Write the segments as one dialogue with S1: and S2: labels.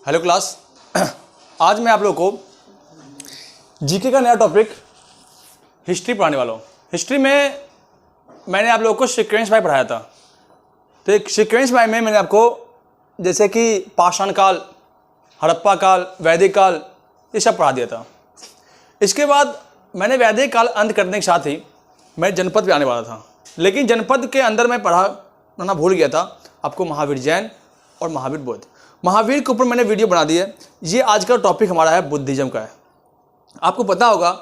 S1: Hello class. आज मैं आप लोगों को जीके का नया टॉपिक हिस्ट्री पढ़ाने वाला हूँ। हिस्ट्री में मैंने आप लोगों को सीक्वेंस बाय पढ़ाया था। तो एक सीक्वेंस बाय में मैंने आपको जैसे कि पाषाण काल, हड़प्पा काल, वैदिक काल, ये सब पढ़ा दिया था। इसके बाद मैंने वैदिक काल अंत करने के साथ ही मैं जनपद पे आने वाला था, लेकिन जनपद के अंदर मैं पढ़ाना भूल गया था आपको महावीर जैन और महावीर बौद्ध। महावीर के ऊपर मैंने वीडियो बना दी है। ये आज का टॉपिक हमारा है बुद्धिज्म का है। आपको पता होगा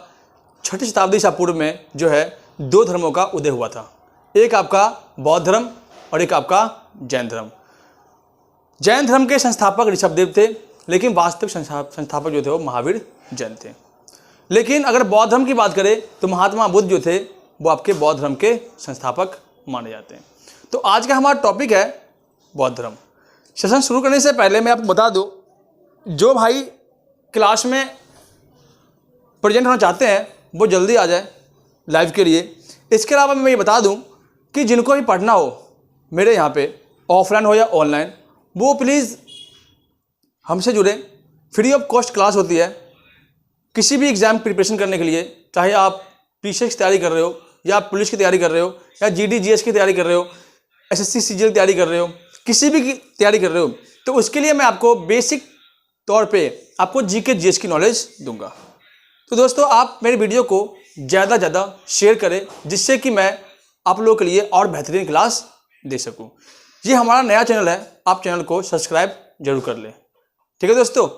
S1: 6ठी शताब्दी ईसा पूर्व में जो है दो धर्मों का उदय हुआ था, एक आपका बौद्ध धर्म और एक आपका जैन धर्म। जैन धर्म के संस्थापक ऋषभदेव थे, लेकिन वास्तविक संस्थापक जो थे वो महावीर जैन थे। लेकिन अगर बौद्ध धर्म की बात करें तो महात्मा बुद्ध जो थे वो आपके बौद्ध धर्म के संस्थापक माने जाते हैं। तो आज का हमारा टॉपिक है बौद्ध धर्म। सेशन शुरू करने से पहले मैं आपको बता दूं, जो भाई क्लास में प्रेजेंट होना चाहते हैं वो जल्दी आ जाए लाइव के लिए। इसके अलावा मैं ये बता दूं कि जिनको भी पढ़ना हो मेरे यहाँ पे ऑफलाइन हो या ऑनलाइन, वो प्लीज़ हमसे जुड़े। फ्री ऑफ कॉस्ट क्लास होती है किसी भी एग्ज़ाम प्रिपरेशन करने के लिए, चाहे आप टीचर की तैयारी कर रहे हो या पुलिस की तैयारी कर रहे हो या जीडी जीएस की तैयारी कर रहे हो, एसएससी सीजीएल की तैयारी कर रहे हो, किसी भी की तैयारी कर रहे हो, तो उसके लिए मैं आपको बेसिक तौर पे आपको जीके जीएस की नॉलेज दूंगा। तो दोस्तों आप मेरी वीडियो को ज़्यादा से ज़्यादा शेयर करें, जिससे कि मैं आप लोगों के लिए और बेहतरीन क्लास दे सकूं। ये हमारा नया चैनल है, आप चैनल को सब्सक्राइब जरूर कर लें। ठीक है दोस्तों,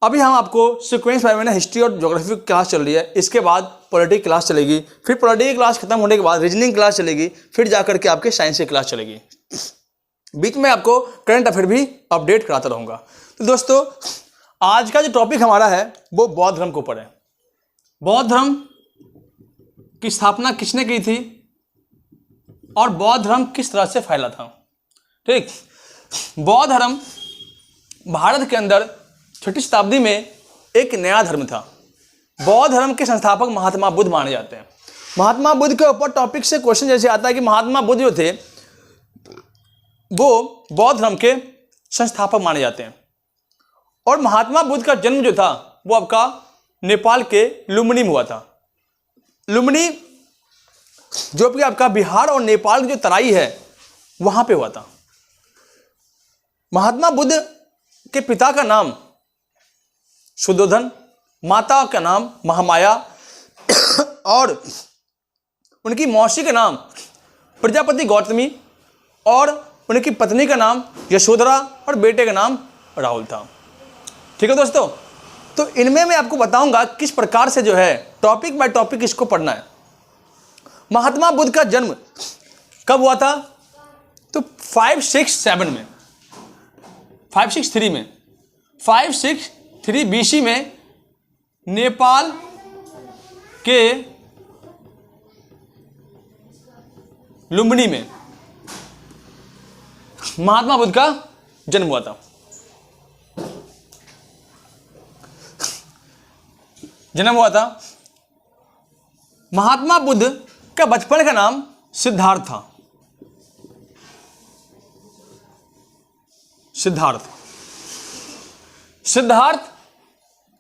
S1: अभी हम आपको सीक्वेंस बाय में हिस्ट्री और ज्योग्राफी क्लास चल रही है, इसके बाद पॉलिटिक्स क्लास चलेगी, फिर पॉलिटिक्स क्लास खत्म होने के बाद रीजनिंग क्लास चलेगी, फिर जाकर के आपके साइंस की क्लास चलेगी। बीच में आपको करंट अफेयर भी अपडेट कराता रहूँगा। तो दोस्तों आज का जो टॉपिक हमारा है वो बौद्ध धर्म के ऊपर है। बौद्ध धर्म की स्थापना किसने की थी और बौद्ध धर्म किस तरह से फैला था। ठीक, बौद्ध धर्म भारत के अंदर 6ठी शताब्दी में एक नया धर्म था। बौद्ध धर्म के संस्थापक महात्मा बुद्ध माने जाते हैं। महात्मा बुद्ध के ऊपर टॉपिक से क्वेश्चन जैसे आता है कि महात्मा बुद्ध जो थे वो बौद्ध धर्म के संस्थापक माने जाते हैं। और महात्मा बुद्ध का जन्म जो था वो आपका नेपाल के लुम्बिनी में हुआ था। लुम्बिनी जो कि आपका बिहार और नेपाल की जो तराई है वहां पे हुआ था। महात्मा बुद्ध के पिता का नाम शुद्धोधन, माता का नाम महामाया और उनकी मौसी का नाम प्रजापति गौतमी और उनकी पत्नी का नाम यशोधरा और बेटे का नाम राहुल था। ठीक है दोस्तों, तो इनमें मैं आपको बताऊंगा किस प्रकार से जो है टॉपिक बाय टॉपिक इसको पढ़ना है। महात्मा बुद्ध का जन्म कब हुआ था तो 563 में, 563 BC में नेपाल के लुम्बिनी में महात्मा बुद्ध का जन्म हुआ था। महात्मा बुद्ध का बचपन का नाम सिद्धार्थ था। सिद्धार्थ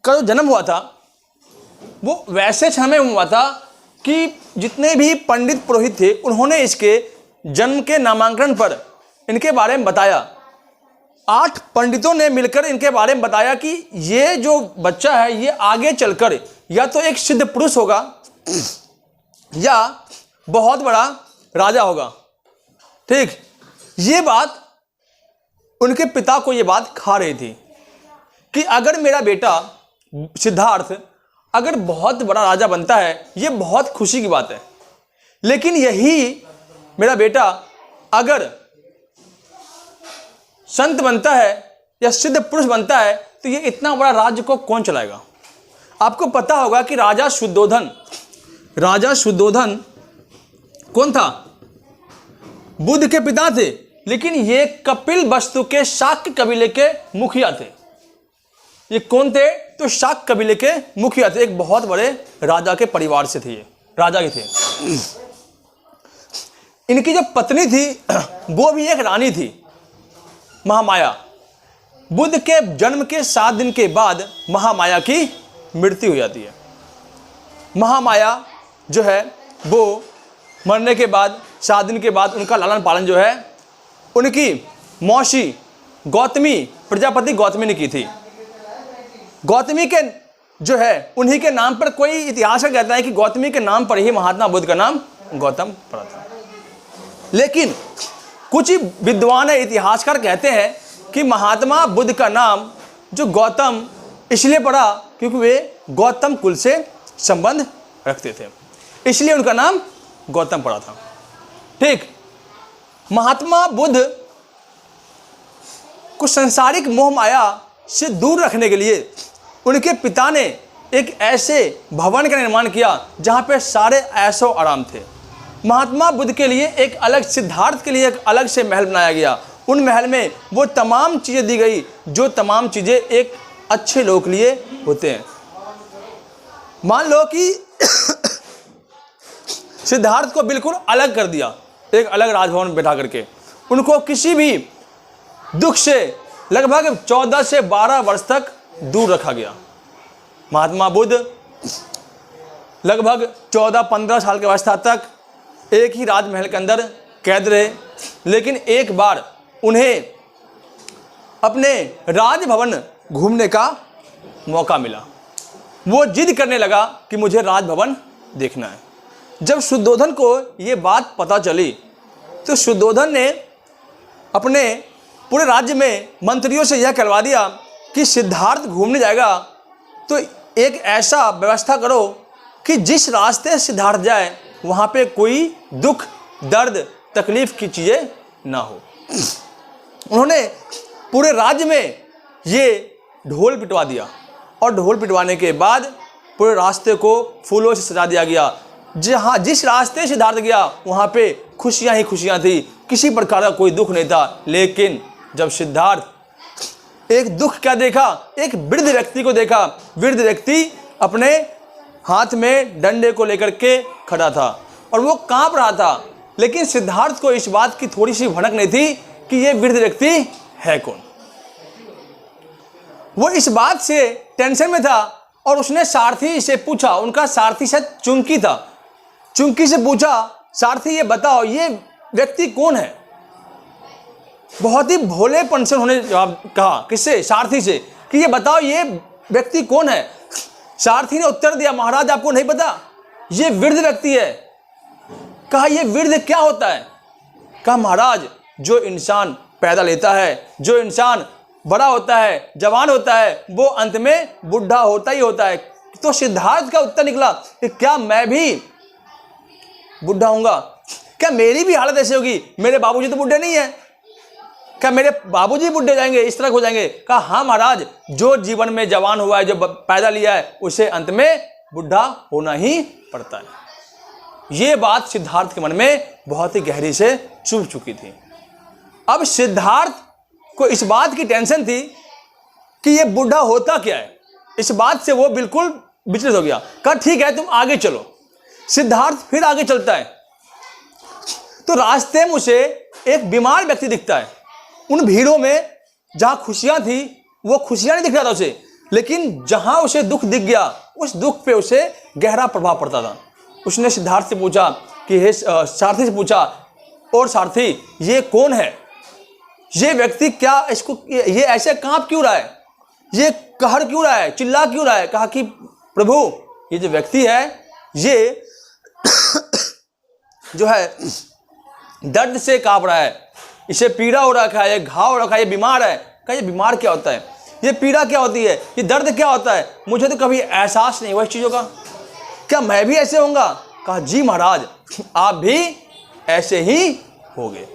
S1: का जो जन्म हुआ था वो वैसे समय में हुआ था कि जितने भी पंडित पुरोहित थे उन्होंने इसके जन्म के नामांकन पर इनके बारे में बताया। 8 पंडितों ने मिलकर इनके बारे में बताया कि ये जो बच्चा है ये आगे चलकर या तो एक सिद्ध पुरुष होगा या बहुत बड़ा राजा होगा। ठीक, ये बात उनके पिता को ये बात खा रही थी कि अगर मेरा बेटा सिद्धार्थ अगर बहुत बड़ा राजा बनता है ये बहुत खुशी की बात है, लेकिन यही मेरा बेटा अगर संत बनता है या सिद्ध पुरुष बनता है तो ये इतना बड़ा राज्य को कौन चलाएगा। आपको पता होगा कि राजा शुद्धोधन कौन था, बुद्ध के पिता थे, लेकिन ये कपिल वस्तु के शाक्य कबीले के मुखिया थे। ये कौन थे तो शाक्य कबीले के मुखिया थे, एक बहुत बड़े राजा के परिवार से थे, ये राजा के थे। इनकी जो पत्नी थी वो भी एक रानी थी, महामाया। बुद्ध के जन्म के 7 दिन के बाद महामाया की मृत्यु हो जाती है। महामाया जो है वो मरने के बाद 7 दिन के बाद उनका लालन पालन जो है उनकी मौसी गौतमी, प्रजापति गौतमी ने की थी। गौतमी के जो है उन्हीं के नाम पर कोई इतिहास कहता है कि गौतमी के नाम पर ही महात्मा बुद्ध का नाम गौतम पड़ा था। लेकिन कुछ विद्वान इतिहासकार कहते हैं कि महात्मा बुद्ध का नाम जो गौतम इसलिए पड़ा क्योंकि वे गौतम कुल से संबंध रखते थे, इसलिए उनका नाम गौतम पड़ा था। ठीक, महात्मा बुद्ध को सांसारिक मोह माया से दूर रखने के लिए उनके पिता ने एक ऐसे भवन का निर्माण किया जहाँ पे सारे ऐशो आराम थे। महात्मा बुद्ध के लिए एक अलग, सिद्धार्थ के लिए एक अलग से महल बनाया गया। उन महल में वो तमाम चीज़ें दी गई जो तमाम चीज़ें एक अच्छे लोग के लिए होते हैं। मान लो कि सिद्धार्थ को बिल्कुल अलग कर दिया, एक अलग राजभवन में बैठा करके उनको किसी भी दुख से लगभग 14 से 12 वर्ष तक दूर रखा गया। महात्मा बुद्ध लगभग 14-15 साल की अवस्था तक एक ही राजमहल के अंदर कैद रहे, लेकिन एक बार उन्हें अपने राजभवन घूमने का मौका मिला। वो जिद करने लगा कि मुझे राजभवन देखना है। जब शुद्धोधन को ये बात पता चली तो शुद्धोधन ने अपने पूरे राज्य में मंत्रियों से यह करवा दिया कि सिद्धार्थ घूमने जाएगा तो एक ऐसा व्यवस्था करो कि जिस रास्ते सिद्धार्थ जाए वहाँ पे कोई दुख, दर्द, तकलीफ की चीज़ें ना हो। उन्होंने पूरे राज्य में ये ढोल पिटवा दिया और ढोल पिटवाने के बाद पूरे रास्ते को फूलों से सजा दिया गया। जहाँ जिस रास्ते सिद्धार्थ गया वहाँ पे खुशियाँ ही खुशियाँ थी, किसी प्रकार का कोई दुख नहीं था। लेकिन जब सिद्धार्थ एक दुख क्या देखा, एक वृद्ध व्यक्ति को देखा। वृद्ध व्यक्ति अपने हाथ में डंडे को लेकर के खड़ा था और वो कांप रहा था, लेकिन सिद्धार्थ को इस बात की थोड़ी सी भनक नहीं थी कि ये वृद्ध व्यक्ति है कौन। वो इस बात से टेंशन में था और उसने सारथी से पूछा, उनका सारथी शायद चुंकी था, चुंकी से पूछा, सारथी ये बताओ ये व्यक्ति कौन है। बहुत ही भोलेपन से उन्होंने जवाब कहा, किससे? सारथी से, कि ये बताओ ये व्यक्ति कौन है। सारथी ने उत्तर दिया, महाराज आपको नहीं पता, ये वृद्ध व्यक्ति है। कहा ये वृद्ध क्या होता है? कहा महाराज जो इंसान पैदा लेता है, जो इंसान बड़ा होता है, जवान होता है, वो अंत में बुढ़ा होता ही होता है। तो सिद्धार्थ का उत्तर निकला कि क्या मैं भी बुढ़ा होऊंगा? क्या मेरी भी हालत ऐसी होगी? मेरे बाबूजी तो बुढ़े नहीं है, क्या मेरे बाबूजी बुढ़े जाएंगे, इस तरह हो जाएंगे? कहा हाँ महाराज, जो जीवन में जवान हुआ है, जो पैदा लिया है, उसे अंत में बुढ़ा होना ही पड़ता है। ये बात सिद्धार्थ के मन में बहुत ही गहरी से चुभ चुकी थी। अब सिद्धार्थ को इस बात की टेंशन थी कि ये बुढ़ा होता क्या है। इस बात से वो बिल्कुल विचलित हो गया। कहा ठीक है तुम आगे चलो। सिद्धार्थ फिर आगे चलता है तो रास्ते में उसे एक बीमार व्यक्ति दिखता है। उन भीड़ों में जहां खुशियां थी वो खुशियां नहीं दिख रहा था उसे, लेकिन जहां उसे दुख दिख गया उस दुख पे उसे गहरा प्रभाव पड़ता था। उसने सिद्धार्थ से पूछा कि हे सारथी से पूछा, और सारथी ये कौन है? ये व्यक्ति क्या इसको ये ऐसे कांप क्यों रहा है, ये कहर क्यों रहा है, चिल्ला क्यों रहा है? कहा कि प्रभु ये जो व्यक्ति है ये जो है दर्द से कांप रहा है, इसे पीड़ा हो रखा है, ये घाव हो रखा है, ये बीमार है। कहा ये बीमार क्या होता है, ये पीड़ा क्या होती है, ये दर्द क्या होता है? मुझे तो कभी एहसास नहीं हुआ इस चीज़ों का, क्या मैं भी ऐसे होऊंगा? कहा जी महाराज आप भी ऐसे ही होगे।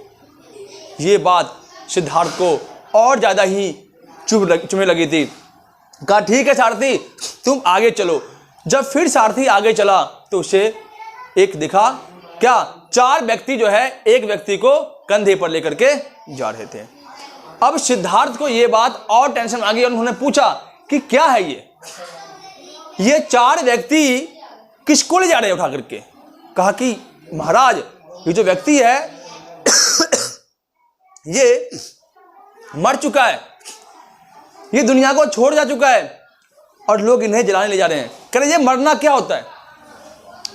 S1: ये बात सिद्धार्थ को और ज़्यादा ही चुभने लगी थी। कहा ठीक है सारथी तुम आगे चलो। जब फिर सारथी आगे चला तो उसे एक दिखा, क्या 4 व्यक्ति जो है एक व्यक्ति को कंधे पर लेकर के जा रहे थे। अब सिद्धार्थ को यह बात और टेंशन आ गई और उन्होंने पूछा कि क्या है ये 4 व्यक्ति किसको ले जा रहे हैं उठा करके? कहा कि महाराज ये जो व्यक्ति है ये मर चुका है, ये दुनिया को छोड़ जा चुका है और लोग इन्हें जलाने ले जा रहे हैं। कह रहे ये मरना क्या होता है?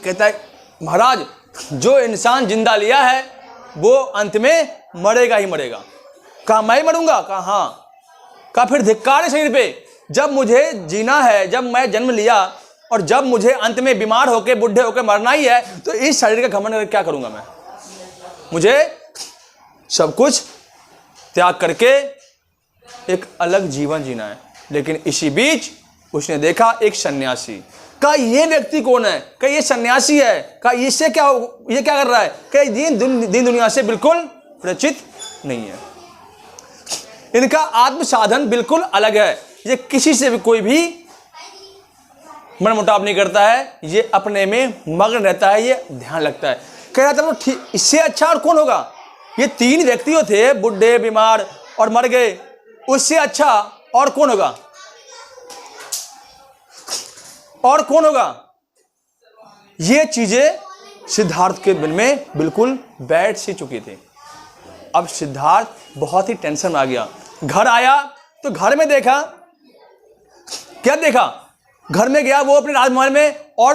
S1: कहता है महाराज जो इंसान जिंदा लिया है वो अंत में मरेगा ही मरेगा। कहा मैं ही मरूंगा? कहा हाँ। कहा फिर धिक्कार है शरीर पे, जब मुझे जीना है, जब मैं जन्म लिया और जब मुझे अंत में बीमार होकर बुढ़े होकर मरना ही है, तो इस शरीर का घमंड करके क्या करूंगा मैं? मुझे सब कुछ त्याग करके एक अलग जीवन जीना है। लेकिन इसी बीच उसने देखा एक सन्यासी। कहा ये व्यक्ति कौन है? कहा ये सन्यासी है। कहा इससे क्या, ये क्या कर रहा है? कहा दीन दुनिया से बिल्कुल परिचित नहीं है, इनका आत्म साधन बिल्कुल अलग है, ये किसी से भी कोई भी मनमुटाव नहीं करता है, ये अपने में मग्न रहता है, ये ध्यान लगता है। कह रहा था ठीक, इससे अच्छा और कौन होगा? ये 3 व्यक्ति थे, बुढ़े बीमार और मर गए, उससे अच्छा और कौन होगा? और कौन होगा? ये चीजें सिद्धार्थ के दिल में बिल्कुल बैठ सी चुकी थी। अब सिद्धार्थ बहुत ही टेंशन में आ गया। घर आया तो घर में देखा, क्या देखा? घर में गया वो अपने राजमहल में और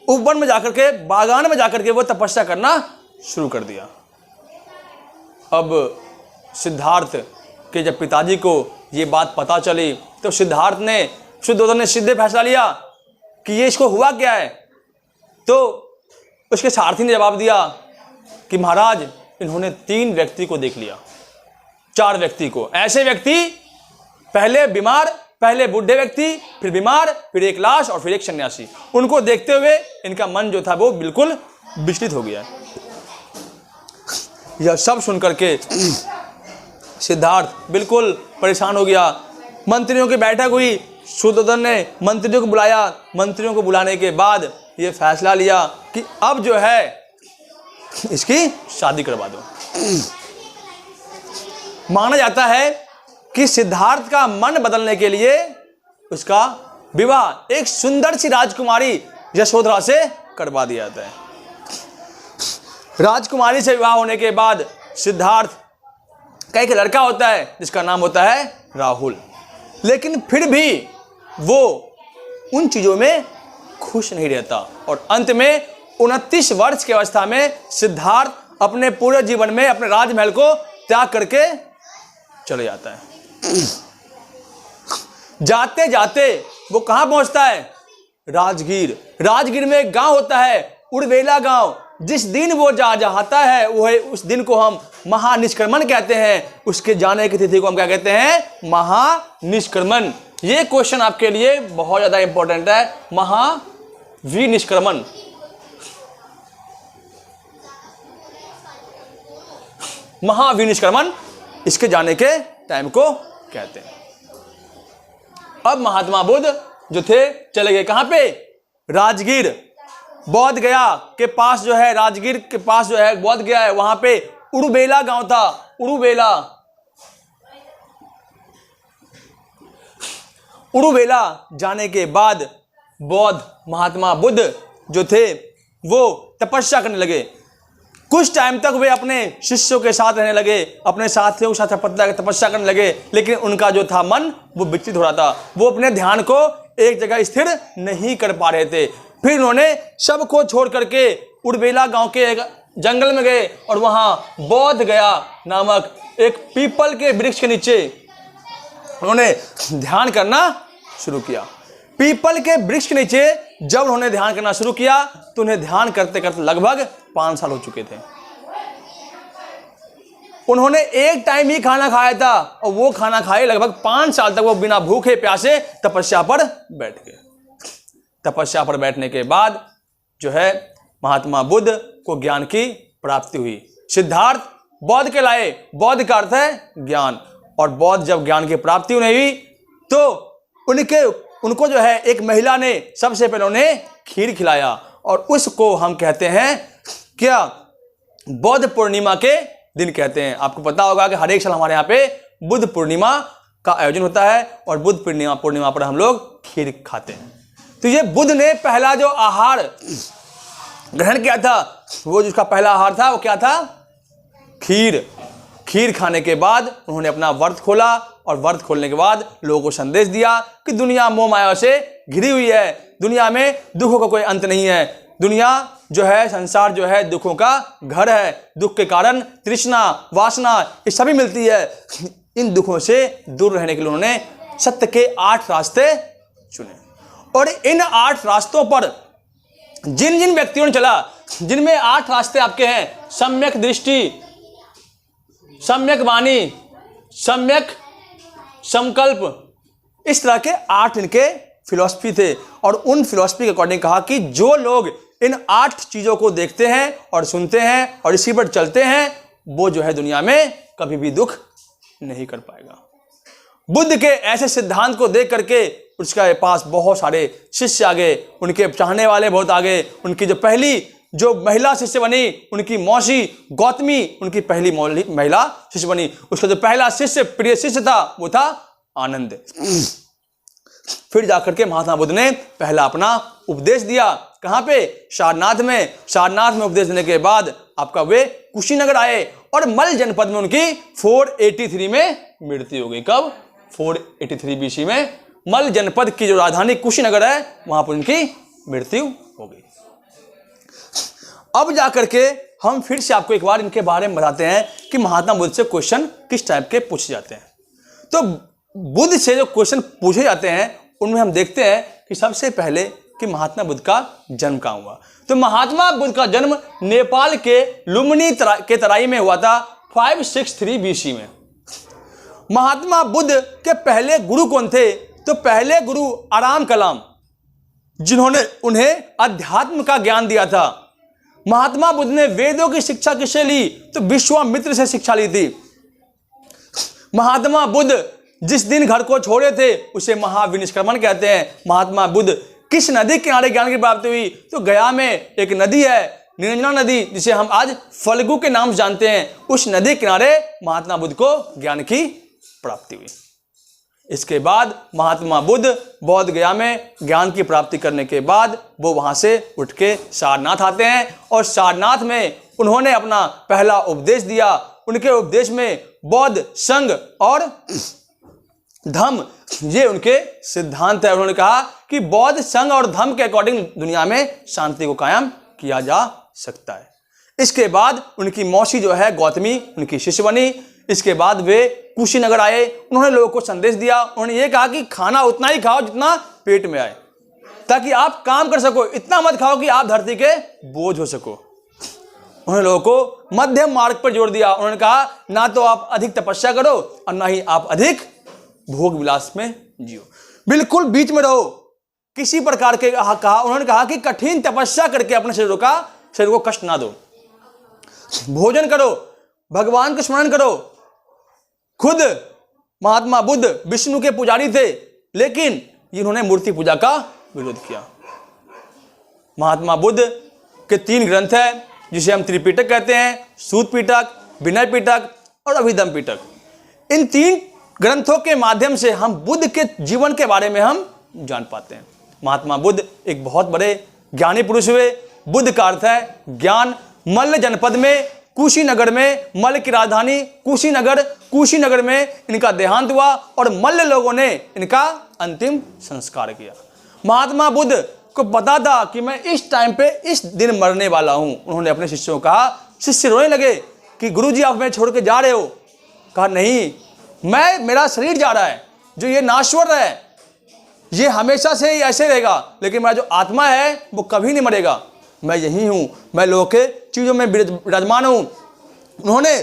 S1: उपवन में जाकर के, बागान में जाकर के वो तपस्या करना शुरू कर दिया। अब सिद्धार्थ के जब पिताजी को ये बात पता चली तो सिद्धार्थ ने, शुद्धोधन ने सीधे फैसला लिया कि ये इसको हुआ क्या है। तो उसके सारथी ने जवाब दिया कि महाराज इन्होंने 3 व्यक्ति को देख लिया, 4 व्यक्ति को। ऐसे व्यक्ति, पहले बीमार, पहले बुढ़े व्यक्ति, फिर बीमार, फिर एक लाश और फिर एक सन्यासी। उनको देखते हुए इनका मन जो था वो बिल्कुल विचलित हो गया। यह सब सुनकर के सिद्धार्थ बिल्कुल परेशान हो गया। मंत्रियों की बैठक हुई, शुद्धोधन ने मंत्रियों को बुलाया। मंत्रियों को बुलाने के बाद ये फैसला लिया कि अब जो है इसकी शादी करवा दो। माना जाता है कि सिद्धार्थ का मन बदलने के लिए उसका विवाह एक सुंदर सी राजकुमारी यशोधरा से करवा दिया जाता है। राजकुमारी से विवाह होने के बाद सिद्धार्थ का एक लड़का होता है जिसका नाम होता है राहुल। लेकिन फिर भी वो उन चीजों में खुश नहीं रहता और अंत में 29 वर्ष की अवस्था में सिद्धार्थ अपने पूरे जीवन में अपने राजमहल को त्याग करके चले जाता है। जाते जाते वो कहां पहुंचता है? राजगीर। राजगीर में एक गांव होता है उड़वेला गांव। जिस दिन वो जाता है वो है, उस दिन को हम महानिष्क्रमण कहते हैं। उसके जाने की तिथि को हम क्या कहते हैं? महानिष्क्रमण। ये क्वेश्चन आपके लिए बहुत ज्यादा इंपॉर्टेंट है, महाविनिष्क्रमण। महाविनिष्क्रमण इसके जाने के टाइम को कहते हैं। अब महात्मा बुद्ध जो थे चले गए कहां पे? राजगीर। बौद्ध गया के पास जो है, राजगीर के पास जो है बौद्ध गया है, वहां पे उड़ुबेला गांव था। उड़ुबेला जाने के बाद बौद्ध महात्मा बुद्ध जो थे वो तपस्या करने लगे। कुछ टाइम तक वे अपने शिष्यों के साथ रहने लगे, अपने साथियों के साथ तपस्या करने लगे, लेकिन उनका जो था मन वो विचलित हो रहा था। वो अपने ध्यान को एक जगह स्थिर नहीं कर पा रहे थे। फिर उन्होंने सबको छोड़ करके उड़बेला गांव के एक जंगल में गए और वहां बोध गया नामक एक पीपल के वृक्ष के नीचे उन्होंने ध्यान करना शुरू किया। पीपल के वृक्ष के नीचे जब उन्होंने ध्यान करना शुरू किया तो उन्हें ध्यान करते करते लगभग 5 साल हो चुके थे। उन्होंने एक टाइम ही खाना खाया था और वो खाना खाए लगभग 5 साल तक वो बिना भूखे प्यासे तपस्या पर बैठ गए। तपस्या पर बैठने के बाद जो है महात्मा बुद्ध को ज्ञान की प्राप्ति हुई। सिद्धार्थ बौद्ध के लाए। बौद्ध का अर्थ है ज्ञान, और बौद्ध जब ज्ञान की प्राप्ति उन्हें हुई तो उनको जो है एक महिला ने सबसे पहले उन्हें खीर खिलाया और उसको हम कहते हैं क्या, बौद्ध पूर्णिमा के दिन कहते हैं। आपको पता होगा कि हर एक साल हमारे यहाँ पे बुद्ध पूर्णिमा का आयोजन होता है और बुद्ध पूर्णिमा पर हम लोग खीर खाते हैं। तो ये बुद्ध ने पहला जो आहार ग्रहण किया था, वो जिसका पहला आहार था वो क्या था, खीर। खीर खाने के बाद उन्होंने अपना व्रत खोला और व्रत खोलने के बाद लोगों को संदेश दिया कि दुनिया मोह माया से घिरी हुई है, दुनिया में दुखों का कोई अंत नहीं है, दुनिया जो है, संसार जो है दुखों का घर है, दुख के कारण तृष्णा वासना ये सभी मिलती है। इन दुखों से दूर रहने के लिए उन्होंने सत्य के 8 रास्ते चुने और इन 8 रास्तों पर जिन जिन व्यक्तियों ने चला, जिनमें 8 रास्ते आपके हैं, सम्यक दृष्टि, सम्यक वाणी, सम्यक संकल्प, इस तरह के 8 इनके फिलॉसफी थे और उन फिलॉसफी के अकॉर्डिंग कहा कि जो लोग इन 8 चीजों को देखते हैं और सुनते हैं और इसी पर चलते हैं, वो जो है दुनिया में कभी भी दुख नहीं कर पाएगा। बुद्ध के ऐसे सिद्धांत को देख करके उसके पास बहुत सारे शिष्य आ गए, उनके चाहने वाले बहुत आ गए। उनकी जो पहली जो महिला शिष्य बनी, उनकी मौसी गौतमी उनकी पहली महिला शिष्य बनी। उसका जो पहला शिष्य, प्रिय शिष्य था, वो था आनंद। फिर जाकर के महात्मा बुद्ध ने पहला अपना उपदेश दिया, कहां पे? सारनाथ में। सारनाथ में उपदेश देने के बाद आपका वे कुशीनगर आए और मल जनपद में उनकी 483 में मृत्यु हो गई। कब? 483 BC में मल जनपद की जो राजधानी कुशीनगर है वहां पर उनकी मृत्यु हो गई। अब जाकर के हम फिर से आपको एक बार इनके बारे में बताते हैं कि महात्मा बुद्ध से क्वेश्चन किस टाइप के पूछे जाते हैं। तो बुद्ध से जो क्वेश्चन पूछे जाते हैं उनमें हम देखते हैं कि सबसे पहले कि महात्मा बुद्ध का जन्म कहाँ हुआ। तो महात्मा बुद्ध का जन्म नेपाल के लुम्बिनी के तराई में हुआ था 563 BC में। महात्मा बुद्ध के पहले गुरु कौन थे? तो पहले गुरु आराम कलाम, जिन्होंने उन्हें अध्यात्म का ज्ञान दिया था। महात्मा बुद्ध ने वेदों की शिक्षा किससे ली? तो विश्वामित्र से शिक्षा ली थी। महात्मा बुद्ध जिस दिन घर को छोड़े थे उसे महाविनिष्क्रमण कहते हैं। महात्मा बुद्ध किस नदी किनारे ज्ञान की प्राप्ति हुई? तो गया में एक नदी है, निरंजना नदी, जिसे हम आज फल्गु के नाम से जानते हैं। उस नदी किनारे महात्मा बुद्ध को ज्ञान की प्राप्ति हुई। इसके बाद महात्मा बुद्ध बौद्ध गया में ज्ञान की प्राप्ति करने के बाद वो वहां से उठ के सारनाथ आते हैं और सारनाथ में उन्होंने अपना पहला उपदेश दिया। उनके उपदेश में बौद्ध, संघ और धम्म, ये उनके सिद्धांत है। उन्होंने कहा कि बौद्ध, संघ और धम्म के अकॉर्डिंग दुनिया में शांति को कायम किया जा सकता है। इसके बाद उनकी मौसी जो है गौतमी उनकी शिष्य बनी। इसके बाद वे कुशीनगर आए, उन्होंने लोगों को संदेश दिया। उन्होंने ये कहा कि खाना उतना ही खाओ जितना पेट में आए, ताकि आप काम कर सको, इतना मत खाओ कि आप धरती के बोझ हो सको। उन्होंने लोगों को मध्यम मार्ग पर जोर दिया। उन्होंने कहा ना तो आप अधिक तपस्या करो और ना ही आप अधिक भोग विलास में जियो, बिल्कुल बीच में रहो। किसी प्रकार के कहा उन्होंने कहा कि कठिन तपस्या करके अपने शरीर को कष्ट ना दो, भोजन करो, भगवान का स्मरण करो। खुद महात्मा बुद्ध विष्णु के पुजारी थे, लेकिन इन्होंने मूर्ति पूजा का विरोध किया। महात्मा बुद्ध के 3 ग्रंथ हैं, जिसे हम त्रिपिटक कहते हैं, सूत पिटक, विनय पिटक और अभिधम्म पिटक। इन 3 ग्रंथों के माध्यम से हम बुद्ध के जीवन के बारे में हम जान पाते हैं। महात्मा बुद्ध एक बहुत बड़े ज्ञानी पुरुष हुए। बुद्ध का अर्थ है ज्ञान। मल्ल जनपद में कुशीनगर में, मल्ल की राजधानी कुशीनगर में इनका देहांत हुआ और मल्ल लोगों ने इनका अंतिम संस्कार किया। महात्मा बुद्ध को पता था कि मैं इस टाइम पे इस दिन मरने वाला हूं। उन्होंने अपने शिष्यों को कहा, शिष्य रोने लगे कि गुरुजी आप मैं छोड़ के जा रहे हो। कहा नहीं, मेरा शरीर जा रहा है, जो ये नाश्वर है, ये हमेशा से ही ऐसे रहेगा, लेकिन मेरा जो आत्मा है वो कभी नहीं मरेगा। मैं यही हूं, मैं लोगों के चीजों में विराजमान हूं। उन्होंने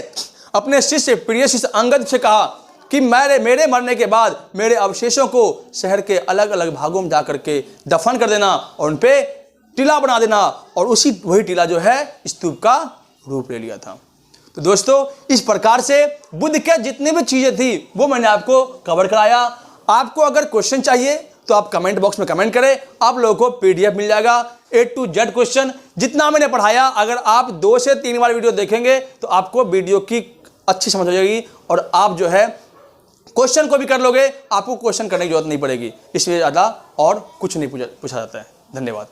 S1: अपने शिष्य, प्रिय शिष्य अंगद से कहा कि मेरे मरने के बाद मेरे अवशेषों को शहर के अलग अलग भागों में जाकर के दफन कर देना और उन पे टीला बना देना। और वही टीला जो है स्तूप का रूप ले लिया था। तो दोस्तों, इस प्रकार से बुद्ध के जितनी भी चीजें थी वो मैंने आपको कवर कराया। आपको अगर क्वेश्चन चाहिए तो आप कमेंट बॉक्स में कमेंट करें, आप लोगों को PDF मिल जाएगा A to Z क्वेश्चन जितना मैंने पढ़ाया। अगर आप 2 से 3 बार वीडियो देखेंगे तो आपको वीडियो की अच्छी समझ हो जाएगी और आप जो है क्वेश्चन को भी कर लोगे, आपको क्वेश्चन करने की जरूरत नहीं पड़ेगी। इसलिए ज़्यादा और कुछ नहीं पूछा जाता है। धन्यवाद।